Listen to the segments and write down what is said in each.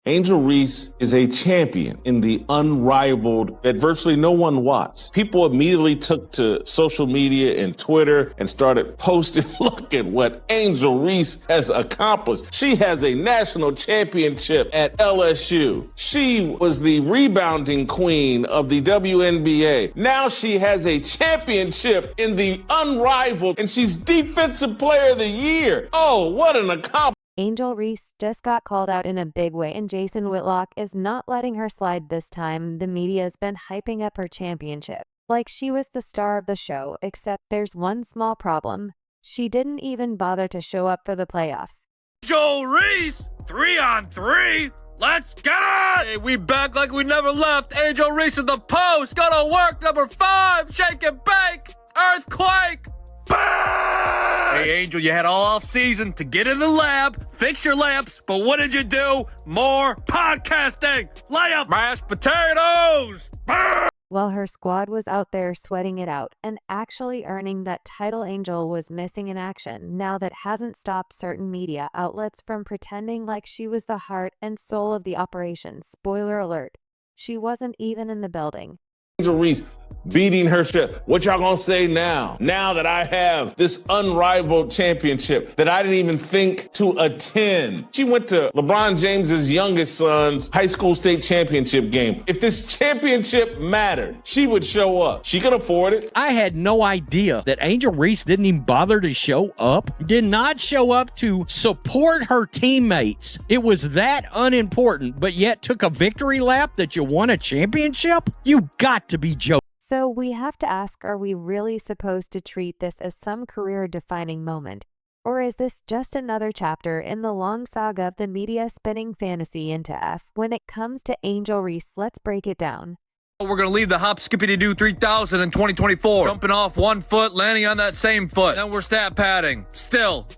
Angel Reese is a champion in the unrivaled that virtually no one watched. People immediately took to social media and Twitter and started posting, look at what Angel Reese has accomplished. She has a national championship at LSU. She was the rebounding queen of the WNBA. Now she has a championship in the unrivaled, and she's Defensive Player of the Year. Oh, what an accomplishment. Angel Reese just got called out in a big way, and Jason Whitlock is not letting her slide this time. The media's been hyping up her championship like she was the star of the show, except there's one small problem. She didn't even bother to show up for the playoffs. Angel Reese, 3-on-3. Let's get it! Hey, we back like we never left. Angel Reese in the post. Gonna work number 5. Shake and bake. Earthquake. Bang! Hey, Angel, you had all off season to get in the lab, fix your lamps, but what did you do? More podcasting. Layup, mashed potatoes. Bang! While her squad was out there sweating it out and actually earning that title, Angel was missing in action. Now that hasn't stopped certain media outlets from pretending like she was the heart and soul of the operation. Spoiler alert, she wasn't even in the building. Angel Reese beating her shit. What y'all gonna say now? Now that I have this unrivaled championship that I didn't even think to attend. She went to LeBron James's youngest son's high school state championship game. If this championship mattered, she would show up. She could afford it. I had no idea that Angel Reese didn't even bother to show up. Did not show up to support her teammates. It was that unimportant, but yet took a victory lap that you won a championship? You got to be joking. So we have to ask, are we really supposed to treat this as some career-defining moment? Or is this just another chapter in the long saga of the media spinning fantasy into F? When it comes to Angel Reese, let's break it down. We're going to leave the hop skippity do 3000 in 2024. Jumping off one foot, landing on that same foot. Then we're stat padding. Still,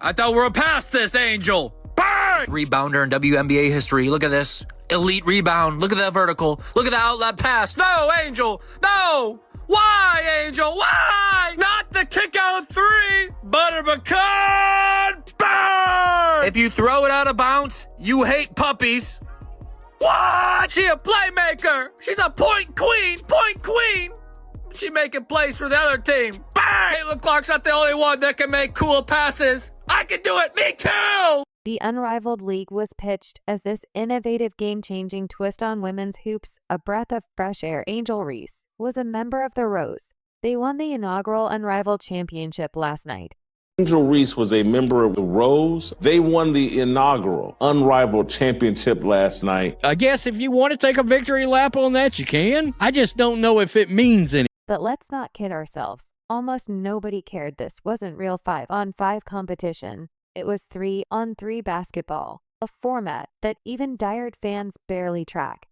I thought we were past this, Angel. Bang! Rebounder in WNBA history. Look at this. Elite rebound. Look at that vertical. Look at the outlet pass. No, Angel. No. Why, Angel? Why? Not the kick out 3. Butter pecan. Bang! If you throw it out of bounds, you hate puppies. What? She a playmaker. She's a point queen. Point queen. She making plays for the other team. Bang! Caitlin Clark's not the only one that can make cool passes. I can do it. Me too. The Unrivaled League was pitched as this innovative game-changing twist on women's hoops, a breath of fresh air. Angel Reese was a member of the Rose. They won the inaugural Unrivaled Championship last night. Angel Reese was a member of the Rose. They won the inaugural Unrivaled Championship last night. I guess if you want to take a victory lap on that, you can. I just don't know if it means anything. But let's not kid ourselves. Almost nobody cared this wasn't real 5-on-5 competition. It was 3-on-3 basketball, a format that even diehard fans barely track.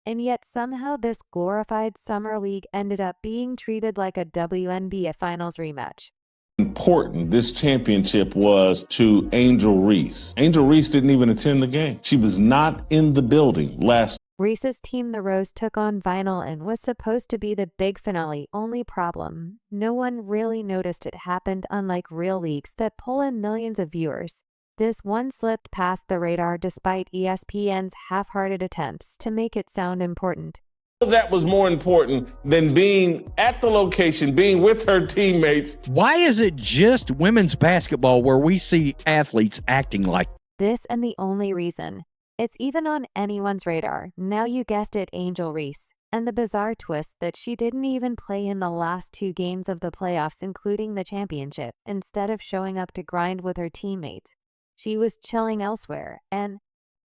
And yet somehow this glorified summer league ended up being treated like a WNBA Finals rematch. Important this championship was to Angel Reese. Angel Reese didn't even attend the game. She was not in the building last. Reese's team, the Rose, took on Vinyl and was supposed to be the big finale. Only problem, no one really noticed it happened. Unlike real leagues that pull in millions of viewers, this one slipped past the radar despite ESPN's half-hearted attempts to make it sound important. That was more important than being at the location, being with her teammates. Why is it just women's basketball where we see athletes acting like this? And the only reason it's even on anyone's radar, now you guessed it, Angel Reese, and the bizarre twist that she didn't even play in the last 2 games of the playoffs, including the championship. Instead of showing up to grind with her teammates, she was chilling elsewhere and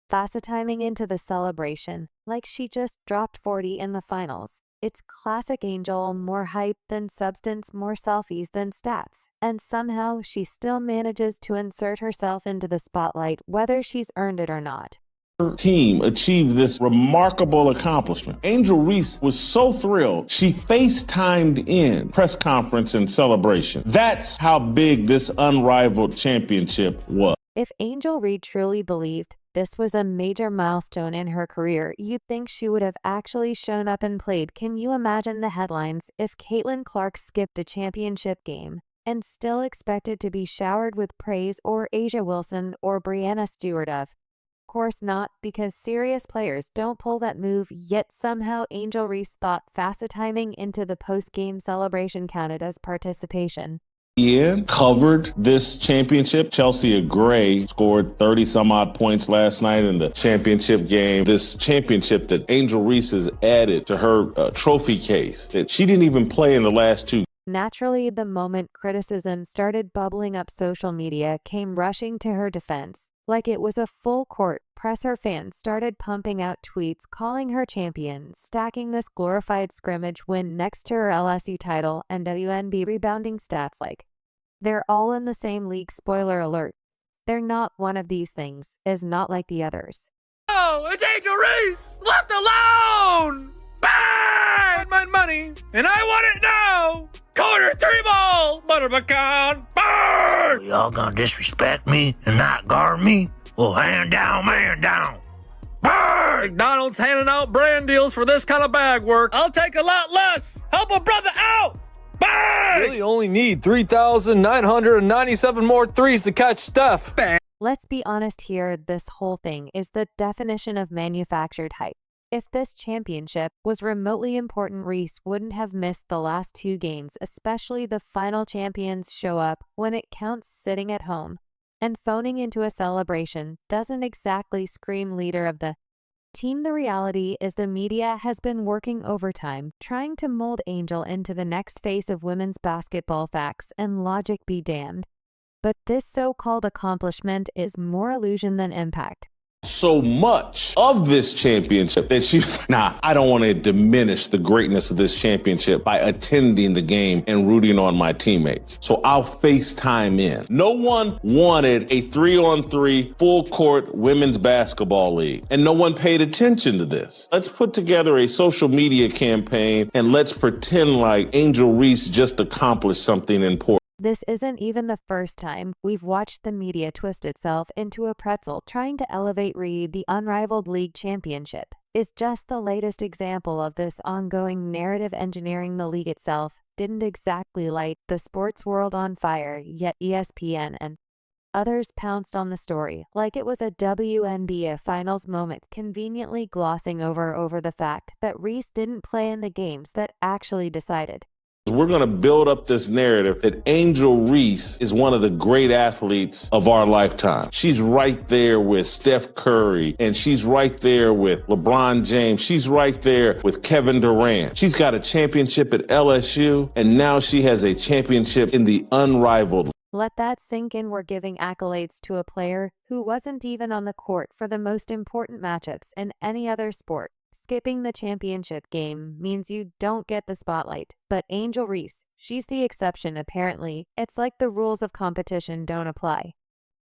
fast-timing into the celebration like she just dropped 40 in the finals. It's classic Angel, more hype than substance, more selfies than stats. And somehow she still manages to insert herself into the spotlight, whether she's earned it or not. Her team achieved this remarkable accomplishment. Angel Reese was so thrilled, she FaceTimed in press conference and celebration. That's how big this unrivaled championship was. If Angel Reese truly believed this was a major milestone in her career, you'd think she would have actually shown up and played. Can you imagine the headlines if Caitlin Clark skipped a championship game and still expected to be showered with praise, or Asia Wilson or Brianna Stewart of course not, because serious players don't pull that move, yet somehow Angel Reese thought fast timing into the post-game celebration counted as participation. Ian covered this championship. Chelsea Gray scored 30-some-odd points last night in the championship game. This championship that Angel Reese has added to her trophy case that she didn't even play in the last two. Naturally, the moment criticism started bubbling up, social media came rushing to her defense. Like it was a full court press, her fans started pumping out tweets calling her champion, stacking this glorified scrimmage win next to her LSU title and WNBA rebounding stats like, "They're all in the same league." Spoiler alert, they're not. One of these things is not like the others. Oh, it's Angel Reese! Left alone! Bang! My money, and I want it now! Corner 3 ball! Butter pecan! Burn! Y'all gonna disrespect me and not guard me? Well, hand down, man down. Burn! McDonald's handing out brand deals for this kind of bag work. I'll take a lot less. Help a brother out! Bang! Really only need 3,997 more threes to catch Steph. Bang! Let's be honest here, this whole thing is the definition of manufactured hype. If this championship was remotely important, Reese wouldn't have missed the last 2 games, especially the final. Champions show up when it counts. Sitting at home and phoning into a celebration doesn't exactly scream leader of the team. The reality is the media has been working overtime trying to mold Angel into the next face of women's basketball. Facts and logic be damned. But this so-called accomplishment is more illusion than impact. So much of this championship that she's I don't want to diminish the greatness of this championship by attending the game and rooting on my teammates. So I'll FaceTime in. No one wanted a 3-on-3 full court women's basketball league, and no one paid attention to this. Let's put together a social media campaign and let's pretend like Angel Reese just accomplished something important. This isn't even the first time we've watched the media twist itself into a pretzel trying to elevate Reed. The unrivaled league championship is just the latest example of this ongoing narrative engineering. The league itself didn't exactly light the sports world on fire, yet ESPN and others pounced on the story like it was a WNBA finals moment, conveniently glossing over the fact that Reese didn't play in the games that actually decided. We're going to build up this narrative that Angel Reese is one of the great athletes of our lifetime. She's right there with Steph Curry, and she's right there with LeBron James. She's right there with Kevin Durant. She's got a championship at LSU, and now she has a championship in the unrivaled. Let that sink in. We're giving accolades to a player who wasn't even on the court for the most important matchups in any other sport. Skipping the championship game means you don't get the spotlight. But Angel Reese, she's the exception apparently. It's like the rules of competition don't apply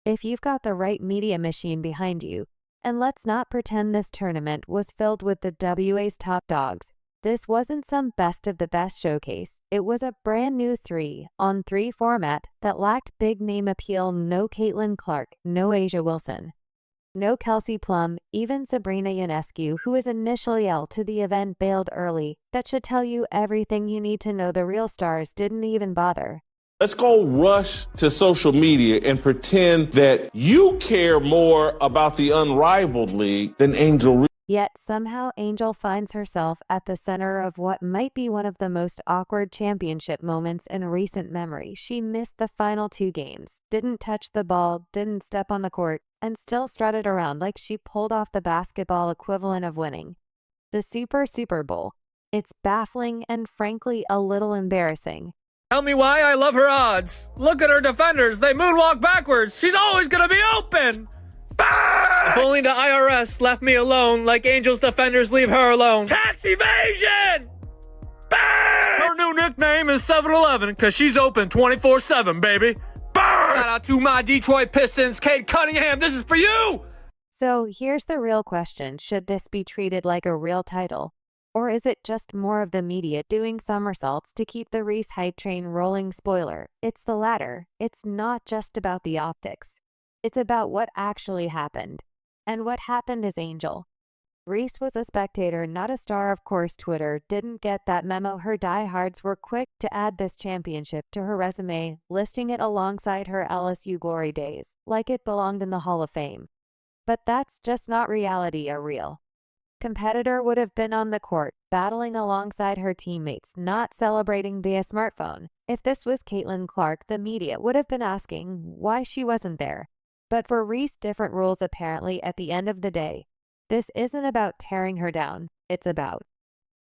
if you've got the right media machine behind you. And let's not pretend this tournament was filled with the WA's top dogs. This wasn't some best of the best showcase. It was a brand new 3-on-3 format that lacked big name appeal. No Caitlin Clark, no Asia Wilson, no Kelsey Plum, even Sabrina Ionescu, who was initially out to the event, bailed early. That should tell you everything you need to know. The real stars didn't even bother. Let's go rush to social media and pretend that you care more about the unrivaled league than Angel Reese. Yet somehow Angel finds herself at the center of what might be one of the most awkward championship moments in recent memory. She missed the final 2 games, didn't touch the ball, didn't step on the court, and still strutted around like she pulled off the basketball equivalent of winning the Super Bowl. It's baffling and frankly a little embarrassing. Tell me why I love her odds. Look at her defenders. They moonwalk backwards. She's always going to be open. Bang! If only the IRS left me alone like Angel's defenders leave her alone. Tax evasion! Bang! Her new nickname is 7-Eleven because she's open 24/7, baby. Bang! Shout out to my Detroit Pistons, Cade Cunningham. This is for you! So here's the real question. Should this be treated like a real title? Or is it just more of the media doing somersaults to keep the Reese hype train rolling? Spoiler, it's the latter. It's not just about the optics. It's about what actually happened. And what happened is Angel Reese was a spectator, not a star. Of course, Twitter didn't get that memo. Her diehards were quick to add this championship to her resume, listing it alongside her LSU glory days, like it belonged in the Hall of Fame. But that's just not reality. A real competitor would have been on the court, battling alongside her teammates, not celebrating via smartphone. If this was Caitlin Clark, the media would have been asking why she wasn't there. But for Reese, different rules apparently. At the end of the day, this isn't about tearing her down. It's about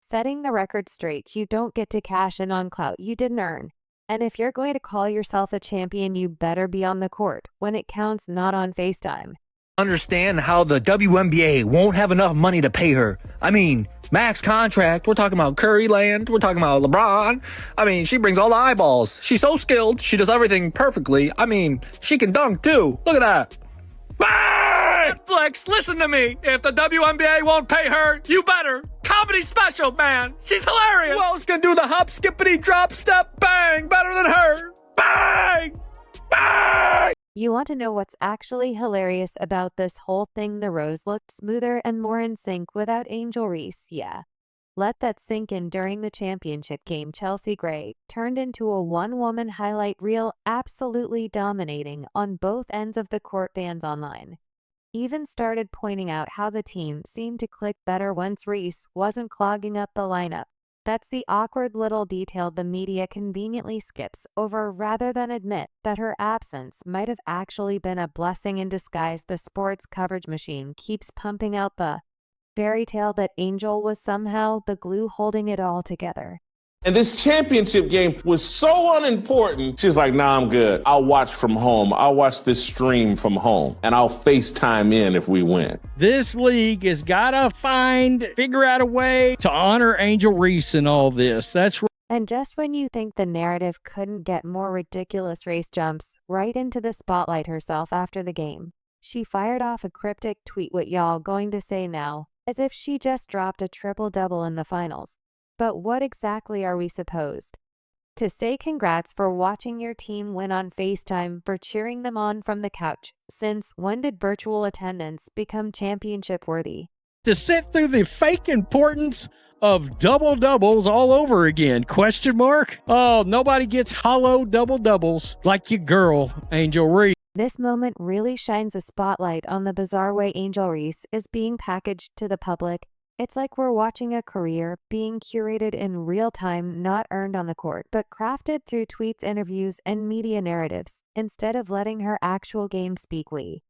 setting the record straight. You don't get to cash in on clout you didn't earn. And if you're going to call yourself a champion, you better be on the court when it counts, not on FaceTime. Understand how the WNBA won't have enough money to pay her. I mean, max contract. We're talking about Curry land. We're talking about LeBron. I mean, she brings all the eyeballs. She's so skilled. She does everything perfectly. I mean, she can dunk too. Look at that. Bang! Netflix, listen to me. If the WNBA won't pay her, you better. Comedy special, man. She's hilarious. Who else can do the hop, skippity, drop, step, bang better than her? Bang! Bang! You want to know what's actually hilarious about this whole thing? The Rose looked smoother and more in sync without Angel Reese. Yeah. Let that sink in. During the championship game, Chelsea Gray turned into a one-woman highlight reel, absolutely dominating on both ends of the court. Fans online even started pointing out how the team seemed to click better once Reese wasn't clogging up the lineup. That's the awkward little detail the media conveniently skips over rather than admit that her absence might have actually been a blessing in disguise. The sports coverage machine keeps pumping out the fairy tale that Angel was somehow the glue holding it all together. And this championship game was so unimportant. She's like, nah, I'm good. I'll watch from home. I'll watch this stream from home, and I'll FaceTime in if we win. This league has got to figure out a way to honor Angel Reese in all this. That's right. And just when you think the narrative couldn't get more ridiculous, Race jumps right into the spotlight herself after the game. She fired off a cryptic tweet, "What y'all going to say now?" as if she just dropped a triple-double in the finals. But what exactly are we supposed to say? Congrats for watching your team win on FaceTime, for cheering them on from the couch. Since when did virtual attendance become championship worthy? To sit through the fake importance of double doubles all over again? Question mark? Oh, nobody gets hollow double doubles like your girl, Angel Reese. This moment really shines a spotlight on the bizarre way Angel Reese is being packaged to the public. It's like we're watching a career being curated in real time, not earned on the court, but crafted through tweets, interviews, and media narratives. Instead of letting her actual game speak, we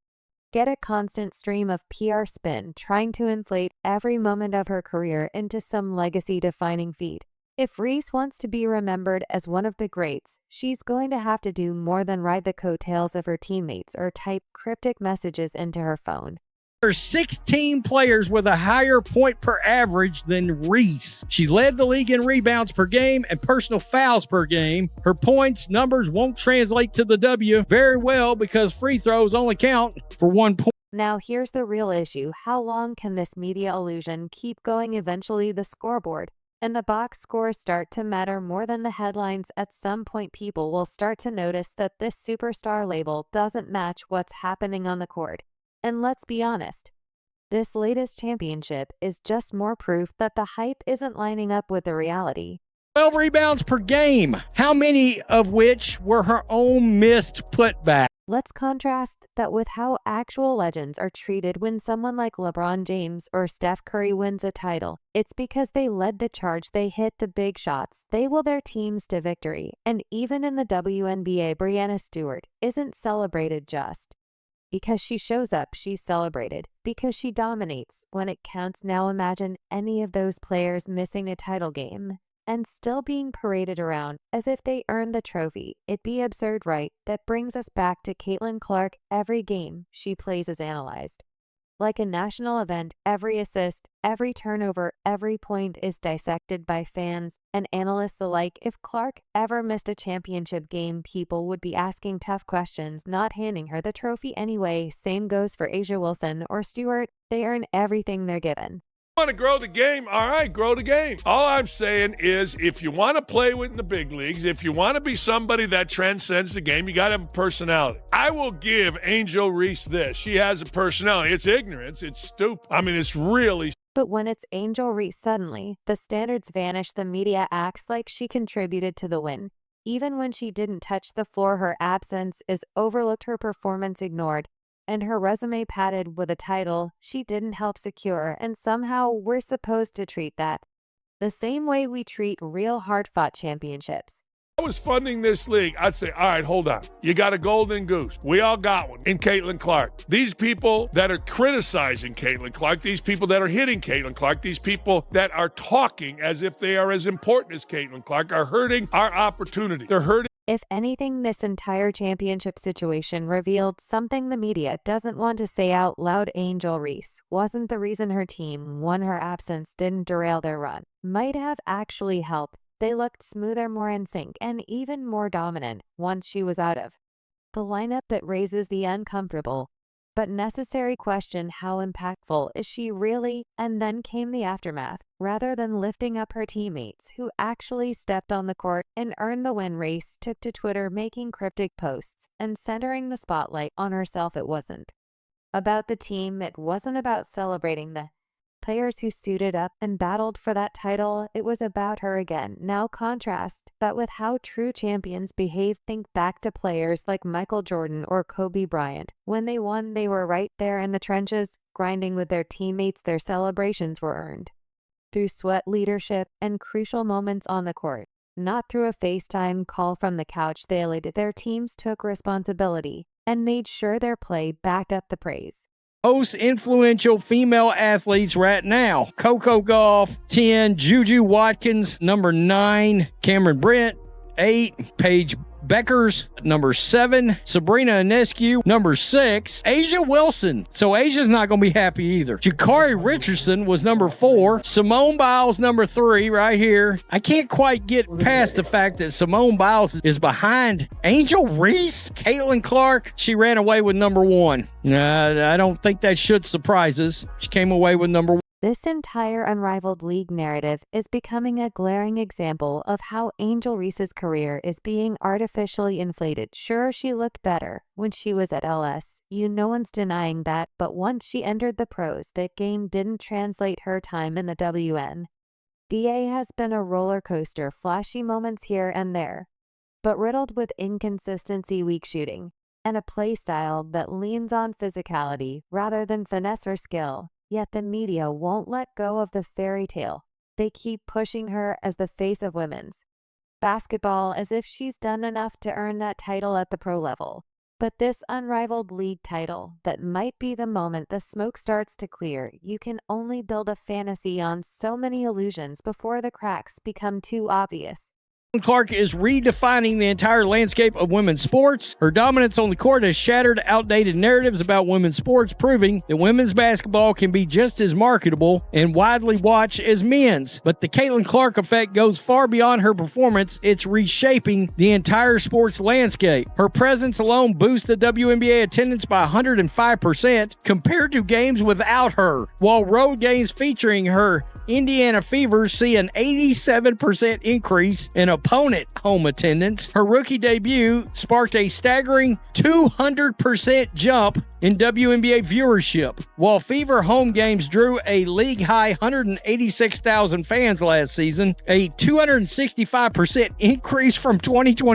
get a constant stream of PR spin trying to inflate every moment of her career into some legacy-defining feat. If Reese wants to be remembered as one of the greats, she's going to have to do more than ride the coattails of her teammates or type cryptic messages into her phone. There's 16 players with a higher point per average than Reese. She led the league in rebounds per game and personal fouls per game. Her points numbers won't translate to the W very well because free throws only count for 1 point. Now here's the real issue. How long can this media illusion keep going? Eventually the scoreboard and the box scores start to matter more than the headlines. At some point, people will start to notice that this superstar label doesn't match what's happening on the court. And let's be honest, this latest championship is just more proof that the hype isn't lining up with the reality. 12 rebounds per game, how many of which were her own missed putback? Let's contrast that with how actual legends are treated when someone like LeBron James or Steph Curry wins a title. It's because they led the charge, they hit the big shots, they will their teams to victory. And even in the WNBA, Breanna Stewart isn't celebrated just because she shows up. She's celebrated because she dominates when it counts. Now imagine any of those players missing a title game and still being paraded around as if they earned the trophy. It'd be absurd, right? That brings us back to Caitlin Clark. Every game she plays is analyzed like a national event. Every assist, every turnover, every point is dissected by fans and analysts alike. If Clark ever missed a championship game, people would be asking tough questions, not handing her the trophy anyway. Same goes for A'ja Wilson or Stewart. They earn everything they're given. Want to grow the game? All right, grow the game. All I'm saying is if you want to play with in the big leagues, if you want to be somebody that transcends the game, you got to have a personality. I will give Angel Reese this. She has a personality. It's ignorance. It's stupid. I mean, it's really. But when it's Angel Reese, suddenly the standards vanish. The media acts like she contributed to the win. Even when she didn't touch the floor, her absence is overlooked, her performance ignored. and her resume padded with a title she didn't help secure, and somehow we're supposed to treat that the same way we treat real hard-fought championships. If I was funding this league, I'd say, all right, hold on. You got a golden goose. We all got one in Caitlin Clark. These people that are criticizing Caitlin Clark, these people that are hitting Caitlin Clark, these people that are talking as if they are as important as Caitlin Clark are hurting our opportunity. They're hurting. If anything, this entire championship situation revealed something the media doesn't want to say out loud. Angel Reese wasn't the reason her team won. Her absence didn't derail their run. Might have actually helped. They looked smoother, more in sync, and even more dominant once she was out of the lineup. That raises the uncomfortable but necessary question, how impactful is she really? And then came the aftermath. Rather than lifting up her teammates who actually stepped on the court and earned the win, Reese took to Twitter, making cryptic posts and centering the spotlight on herself. It wasn't about the team. It wasn't about celebrating the players who suited up and battled for that title. It was about her again. Now contrast that with how true champions behave. Think back to players like Michael Jordan or Kobe Bryant. When they won, they were right there in the trenches, grinding with their teammates. Their celebrations were earned through sweat, leadership, and crucial moments on the court, not through a FaceTime call from the couch. They eluded their teams, took responsibility, and made sure their play backed up the praise. Most influential female athletes right now: Coco Gauff, 10, Juju Watkins, number 9, Cameron Brent, 8, Paige Beckers, number 7, Sabrina Ionescu, number 6, Asia Wilson. So Asia's not going to be happy either. Jakari Richardson was number 4, Simone Biles number 3 right here. I can't quite get past the fact that Simone Biles is behind Angel Reese. Caitlin Clark, she ran away with number 1. I don't think that should surprise us. She came away with number 1. This entire unrivaled league narrative is becoming a glaring example of how Angel Reese's career is being artificially inflated. Sure, she looked better when she was at LSU, no one's denying that, but once she entered the pros, that game didn't translate. Her time in the WNBA has been a roller coaster, flashy moments here and there, but riddled with inconsistency, weak shooting, and a play style that leans on physicality rather than finesse or skill. Yet the media won't let go of the fairy tale. They keep pushing her as the face of women's basketball, as if she's done enough to earn that title at the pro level. But this unrivaled league title, that might be the moment the smoke starts to clear. You can only build a fantasy on so many illusions before the cracks become too obvious. Clark is redefining the entire landscape of women's sports. Her dominance on the court has shattered outdated narratives about women's sports, proving that women's basketball can be just as marketable and widely watched as men's. But the Caitlin Clark effect goes far beyond her performance. It's reshaping the entire sports landscape. Her presence alone boosts the WNBA attendance by 105% compared to games without her, while road games featuring her Indiana Fever see an 87% increase in opponent home attendance. Her rookie debut sparked a staggering 200% jump in WNBA viewership, while Fever home games drew a league-high 186,000 fans last season, a 265% increase from 2020.